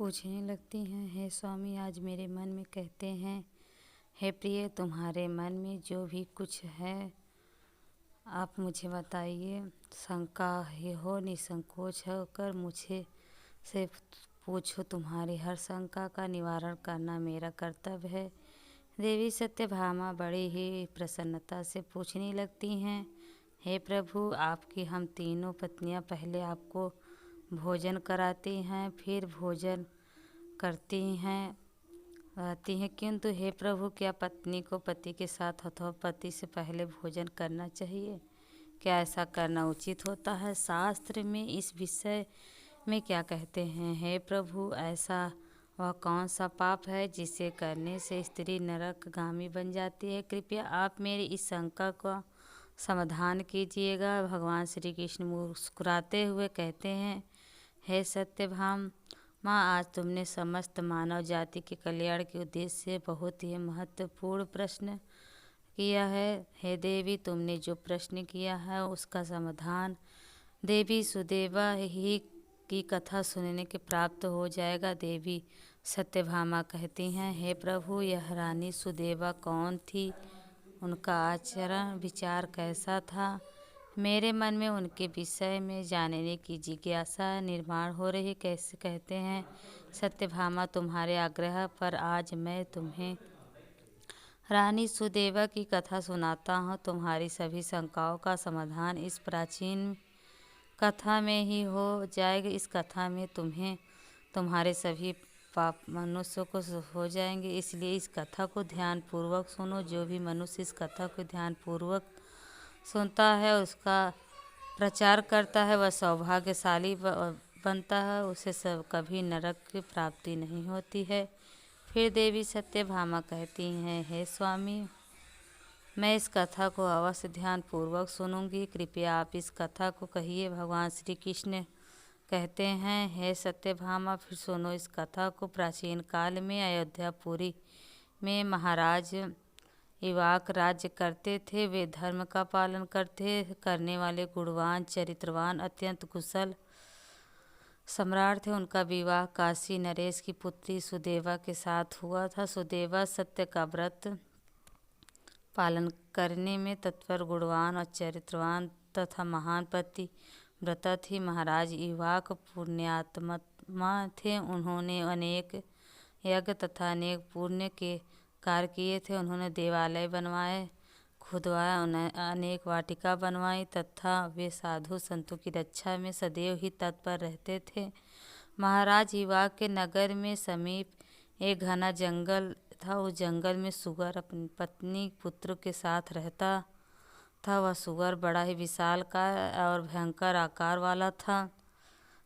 पूछने लगती हैं, हे स्वामी, आज मेरे मन में कहते हैं, हे प्रिय, तुम्हारे मन में जो भी कुछ है आप मुझे बताइए। शंका हो निसंकोच होकर मुझे से पूछो। तुम्हारी हर शंका का निवारण करना मेरा कर्तव्य है। देवी सत्यभामा बड़ी ही प्रसन्नता से पूछने लगती हैं, हे प्रभु, आपकी हम तीनों पत्नियां पहले आपको भोजन कराती हैं, फिर भोजन करती हैं रहती हैं, किंतु हे प्रभु, क्या पत्नी को पति के साथ अथवा पति से पहले भोजन करना चाहिए? क्या ऐसा करना उचित होता है? शास्त्र में इस विषय में क्या कहते हैं? हे प्रभु, ऐसा वह कौन सा पाप है जिसे करने से स्त्री नरकगामी बन जाती है? कृपया आप मेरी इस शंका का समाधान कीजिएगा। भगवान श्री कृष्ण मुस्कुराते हुए कहते हैं, हे सत्यभामा, आज तुमने समस्त मानव जाति के कल्याण के उद्देश्य से बहुत ही महत्वपूर्ण प्रश्न किया है। हे देवी, तुमने जो प्रश्न किया है उसका समाधान देवी सुदेवा ही की कथा सुनने के प्राप्त हो जाएगा। देवी सत्यभामा कहती हैं, हे प्रभु, यह रानी सुदेवा कौन थी? उनका आचरण विचार कैसा था? मेरे मन में उनके विषय में जानने की जिज्ञासा निर्माण हो रही। कैसे कहते हैं, सत्यभामा, तुम्हारे आग्रह पर आज मैं तुम्हें रानी सुदेवा की कथा सुनाता हूँ। तुम्हारी सभी शंकाओं का समाधान इस प्राचीन कथा में ही हो जाएगा। इस कथा में तुम्हारे सभी पाप मनुष्यों को हो जाएंगे, इसलिए इस कथा को ध्यान पूर्वक सुनो। जो भी मनुष्य इस कथा को ध्यान पूर्वक सुनता है, उसका प्रचार करता है, वह सौभाग्यशाली बनता है, उसे सब कभी नरक की प्राप्ति नहीं होती है। फिर देवी सत्यभामा कहती हैं, हे स्वामी, मैं इस कथा को अवश्य ध्यान पूर्वक सुनूंगी, कृपया आप इस कथा को कहिए। भगवान श्री कृष्ण कहते हैं, हे सत्यभामा, फिर सुनो इस कथा को। प्राचीन काल में अयोध्यापुरी में महाराज इवाक राज्य करते थे। वे धर्म का पालन करने वाले गुणवान, चरित्रवान, अत्यंत कुशल सम्राट थे। उनका विवाह काशी नरेश की पुत्री सुदेवा के साथ हुआ था। सुदेवा सत्य का व्रत पालन करने में तत्पर, गुणवान और चरित्रवान तथा महान पति व्रता थी। महाराज इवाक पुण्यात्मा थे। उन्होंने अनेक यज्ञ तथा अनेक पुण्य के कार्य किए थे। उन्होंने देवालय बनवाए, खुदवाए, उन्हें अनेक वाटिका बनवाई तथा वे साधु संतों की रक्षा में सदैव ही तत्पर रहते थे। महाराज इवाक के नगर में समीप एक घना जंगल था। उस जंगल में सुअर अपनी पत्नी पुत्र के साथ रहता था। वह सुअर बड़ा ही विशालकाय और भयंकर आकार वाला था,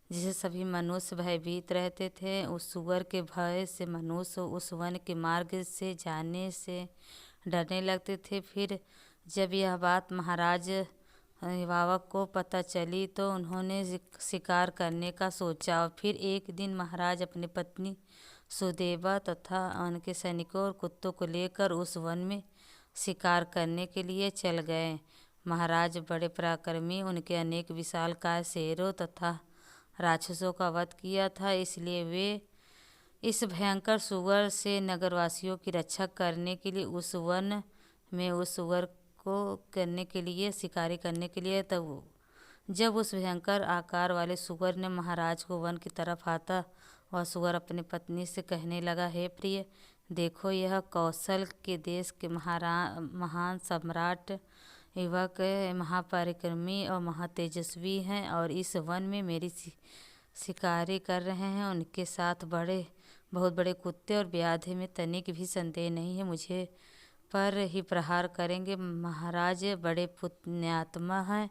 जिसे सभी मनुष्य भयभीत रहते थे। उस सुअर के भय से मनुष्य उस वन के मार्ग से जाने से डरने लगते थे। फिर जब यह बात महाराज इवाक को पता चली तो उन्होंने शिकार करने का सोचा। और फिर एक दिन महाराज अपनी पत्नी सुदेवा तथा उनके सैनिकों और कुत्तों को लेकर उस वन में शिकार करने के लिए चल गए। महाराज बड़े पराक्रमी, उनके अनेक विशालकाय शेरों तथा राक्षसों का वध किया था, इसलिए वे इस भयंकर सुअर से नगरवासियों की रक्षा करने के लिए उस वन में उस सुअर को शिकारी करने के लिए तब जब उस भयंकर आकार वाले सुअर ने महाराज को वन की तरफ आता, वह सुअर अपनी पत्नी से कहने लगा, हे प्रिय, देखो, यह कौशल के देश के महान सम्राट इवाक महापराक्रमी और महातेजस्वी हैं और इस वन में मेरी शिकारी कर रहे हैं। उनके साथ बहुत बड़े कुत्ते और व्याधि में तनिक भी संदेह नहीं है, मुझे पर ही प्रहार करेंगे। महाराज बड़े पुण्यात्मा हैं,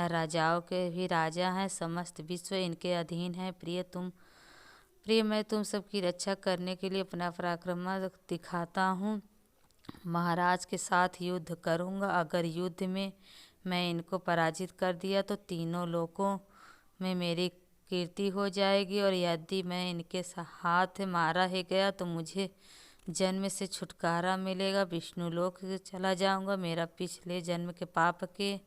राजाओं के भी राजा हैं, समस्त विश्व इनके अधीन है। प्रिय, मैं तुम सबकी रक्षा करने के लिए अपना पराक्रम दिखाता हूँ। महाराज के साथ युद्ध करूँगा। अगर युद्ध में मैं इनको पराजित कर दिया तो तीनों लोकों में मेरी कीर्ति हो जाएगी, और यदि मैं इनके हाथ मारा ही गया तो मुझे जन्म से छुटकारा मिलेगा, विष्णु लोक चला जाऊंगा। मेरा पिछले जन्म के पाप के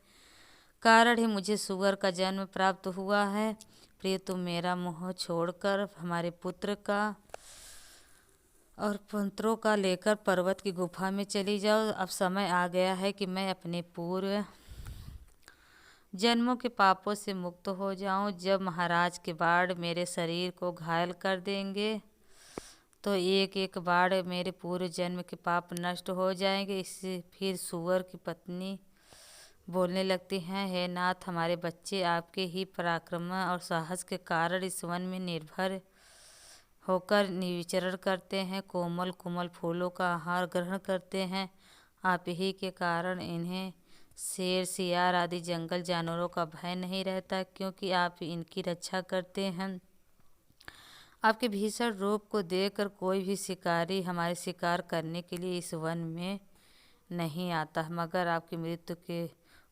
कारण ही मुझे सुअर का जन्म प्राप्त हुआ है। प्रिय तुम मेरा मोह छोड़कर हमारे पुत्र का और पुत्रों का लेकर पर्वत की गुफा में चली जाओ। अब समय आ गया है कि मैं अपने पूर्व जन्मों के पापों से मुक्त हो जाऊं। जब महाराज के बाढ़ मेरे शरीर को घायल कर देंगे तो एक एक बाढ़ मेरे पूर्व जन्म के पाप नष्ट हो जाएंगे। इससे फिर सूअर की पत्नी बोलने लगती हैं, हे नाथ, हमारे बच्चे आपके ही पराक्रम और साहस के कारण इस वन में निर्भर होकर विचरण करते हैं, कोमल कोमल फूलों का आहार ग्रहण करते हैं। आप ही के कारण इन्हें शेर, सियार आदि जंगल जानवरों का भय नहीं रहता, क्योंकि आप इनकी रक्षा करते हैं। आपके भीषण रूप को देखकर कोई भी शिकारी हमारे शिकार करने के लिए इस वन में नहीं आता, मगर आपकी मृत्यु के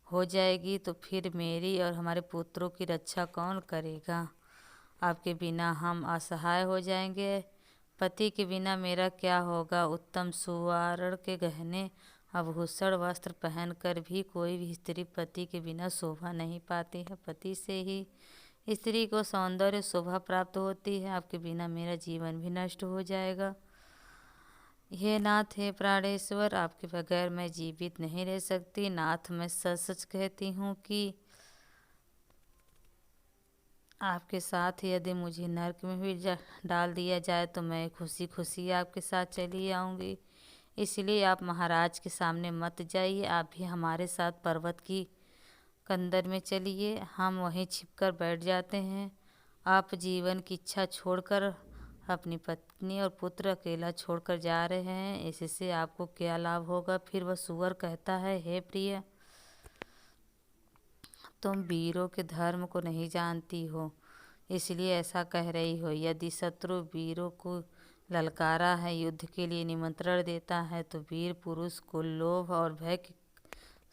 हो जाएगी तो फिर मेरी और हमारे पुत्रों की रक्षा कौन करेगा? आपके बिना हम असहाय हो जाएंगे। पति के बिना मेरा क्या होगा? उत्तम सुवर्ण के गहने आभूषण वस्त्र पहनकर भी कोई भी स्त्री पति के बिना शोभा नहीं पाती है। पति से ही स्त्री को सौंदर्य शोभा प्राप्त होती है। आपके बिना मेरा जीवन भी नष्ट हो जाएगा। हे नाथ, हे प्राणेश्वर, आपके बगैर मैं जीवित नहीं रह सकती। नाथ, मैं सच सच कहती हूँ कि आपके साथ यदि मुझे नरक में भी डाल दिया जाए तो मैं खुशी खुशी आपके साथ चली आऊँगी। इसलिए आप महाराज के सामने मत जाइए, आप भी हमारे साथ पर्वत की कंदर में चलिए। हम वहीं छिपकर बैठ जाते हैं। आप जीवन की इच्छा छोड़कर अपनी पत्नी और पुत्र अकेला छोड़कर जा रहे हैं, इससे आपको क्या लाभ होगा? फिर वह सूअर कहता है, हे प्रिय, तुम वीरों के धर्म को नहीं जानती हो, इसलिए ऐसा कह रही हो। यदि शत्रु वीरों को ललकारा है, युद्ध के लिए निमंत्रण देता है, तो वीर पुरुष को लोभ और भय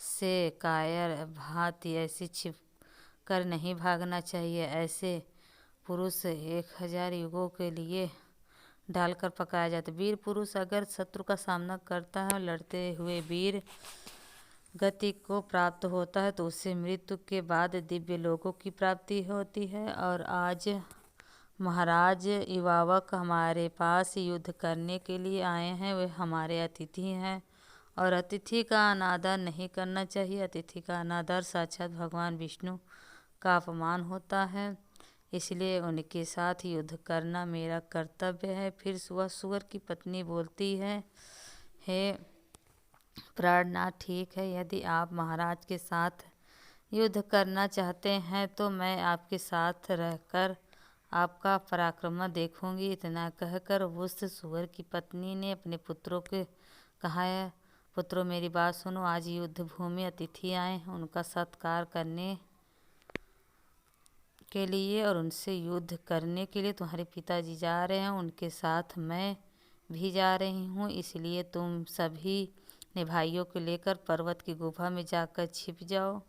से कायर भांति ऐसे छिप कर नहीं भागना चाहिए। ऐसे पुरुष 1000 युगों के लिए डालकर पकाया जाता है। वीर पुरुष अगर शत्रु का सामना करता है और लड़ते हुए वीर गति को प्राप्त होता है तो उसे मृत्यु के बाद दिव्य लोकों की प्राप्ति होती है। और आज महाराज इवावक हमारे पास युद्ध करने के लिए आए हैं, वे हमारे अतिथि हैं और अतिथि का अनादर नहीं करना चाहिए। अतिथि का अनादर साक्षात भगवान विष्णु का अपमान होता है, इसलिए उनके साथ युद्ध करना मेरा कर्तव्य है। फिर वह सूअर की पत्नी बोलती है, हे प्राणनाथ, ठीक है, यदि आप महाराज के साथ युद्ध करना चाहते हैं तो मैं आपके साथ रहकर आपका पराक्रम देखूंगी। इतना कहकर उस सूअर की पत्नी ने अपने पुत्रों को कहा है, पुत्रों मेरी बात सुनो, आज युद्ध भूमि अतिथि आए हैं, उनका सत्कार करने के लिए और उनसे युद्ध करने के लिए तुम्हारे पिताजी जा रहे हैं, उनके साथ मैं भी जा रही हूँ। इसलिए तुम सभी ने भाइयों को लेकर पर्वत की गुफा में जाकर छिप जाओ।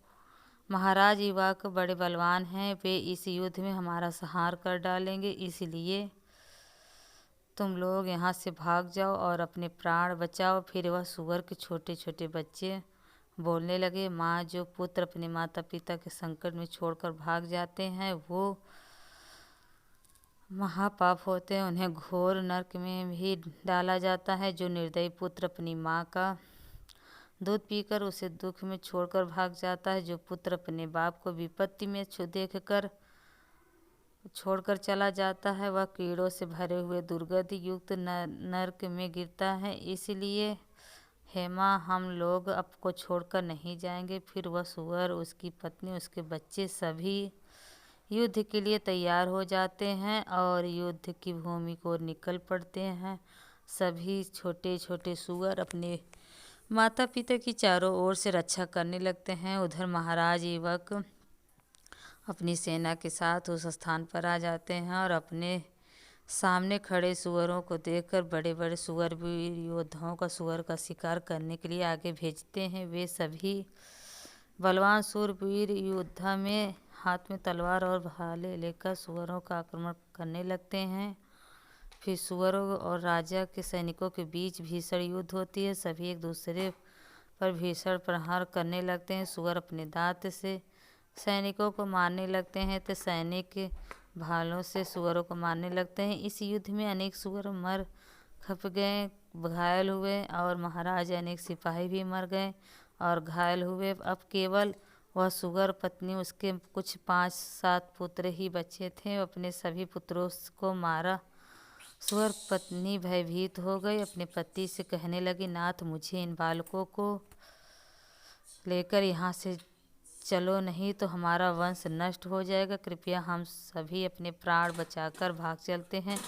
महाराज इवाक बड़े बलवान हैं, वे इस युद्ध में हमारा संहार कर डालेंगे, इसलिए तुम लोग यहाँ से भाग जाओ और अपने प्राण बचाओ। फिर वह सूअर के छोटे छोटे बच्चे बोलने लगे, माँ, जो पुत्र अपने माता पिता के संकट में छोड़कर भाग जाते हैं वो महापाप होते हैं, उन्हें घोर नरक में भी डाला जाता है। जो निर्दयी पुत्र अपनी माँ का दूध पीकर उसे दुख में छोड़कर भाग जाता है, जो पुत्र अपने बाप को विपत्ति में देखकर छोड़कर चला जाता है, वह कीड़ों से भरे हुए दुर्गंध युक्त नरक में गिरता है। इसलिए हे माँ, हम लोग आपको छोड़कर नहीं जाएंगे। फिर वह सूअर, उसकी पत्नी, उसके बच्चे सभी युद्ध के लिए तैयार हो जाते हैं और युद्ध की भूमि को निकल पड़ते हैं। सभी छोटे छोटे सूअर अपने माता पिता की चारों ओर से रक्षा करने लगते हैं। उधर महाराज इवक अपनी सेना के साथ उस स्थान पर आ जाते हैं और अपने सामने खड़े सूअरों को देखकर बड़े बड़े सूअरवीर योद्धाओं का सूअर का शिकार करने के लिए आगे भेजते हैं। वे सभी बलवान सूरवीर योद्धा में हाथ में तलवार और भाले लेकर सूअरों का आक्रमण करने लगते हैं। फिर सूअरों और राजा के सैनिकों के बीच भीषण युद्ध होती है। सभी एक दूसरे पर भीषण प्रहार करने लगते हैं। सूअर अपने दांत से सैनिकों को मारने लगते हैं तो सैनिक भालों से सुअरों को मारने लगते हैं। इस युद्ध में अनेक सुअर मर खप गए, घायल हुए और महाराज अनेक सिपाही भी मर गए और घायल हुए। अब केवल वह सुअर पत्नी, उसके कुछ 5-7 पुत्र ही बचे थे। अपने सभी पुत्रों को मारा। सुअर पत्नी भयभीत हो गई, अपने पति से कहने लगी, नाथ मुझे इन बालकों को लेकर यहाँ से चलो, नहीं तो हमारा वंश नष्ट हो जाएगा। कृपया हम सभी अपने प्राण बचाकर भाग चलते हैं,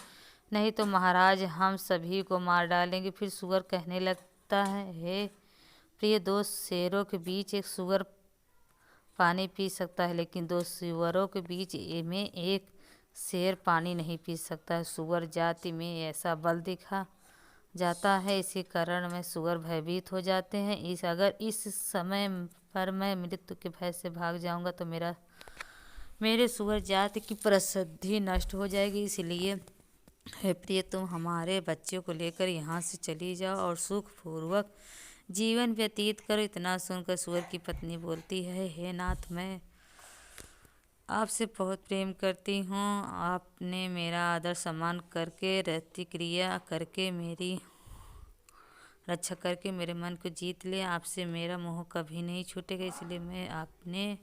नहीं तो महाराज हम सभी को मार डालेंगे। फिर सुअर कहने लगता है, हे प्रिय, 2 शेरों के बीच एक सुअर पानी पी सकता है, लेकिन 2 सुअरों के बीच में एक शेर पानी नहीं पी सकता है। सुअर जाति में ऐसा बल दिखा जाता है, इसी कारण में सुअर भयभीत हो जाते हैं। अगर इस समय पर मैं मृत्यु के भय से भाग जाऊंगा तो मेरे सुअर जाति की प्रसिद्धि नष्ट हो जाएगी। इसलिए हे प्रिय, तुम हमारे बच्चों को लेकर यहाँ से चली जाओ और सुखपूर्वक जीवन व्यतीत करो। इतना सुनकर सुअर की पत्नी बोलती है, हे नाथ, मैं आपसे बहुत प्रेम करती हूँ। आपने मेरा आदर सम्मान करके, रति क्रिया करके, मेरी रक्षा करके मेरे मन को जीत लिया। आपसे मेरा मोह कभी नहीं छूटेगा, इसलिए मैं आपने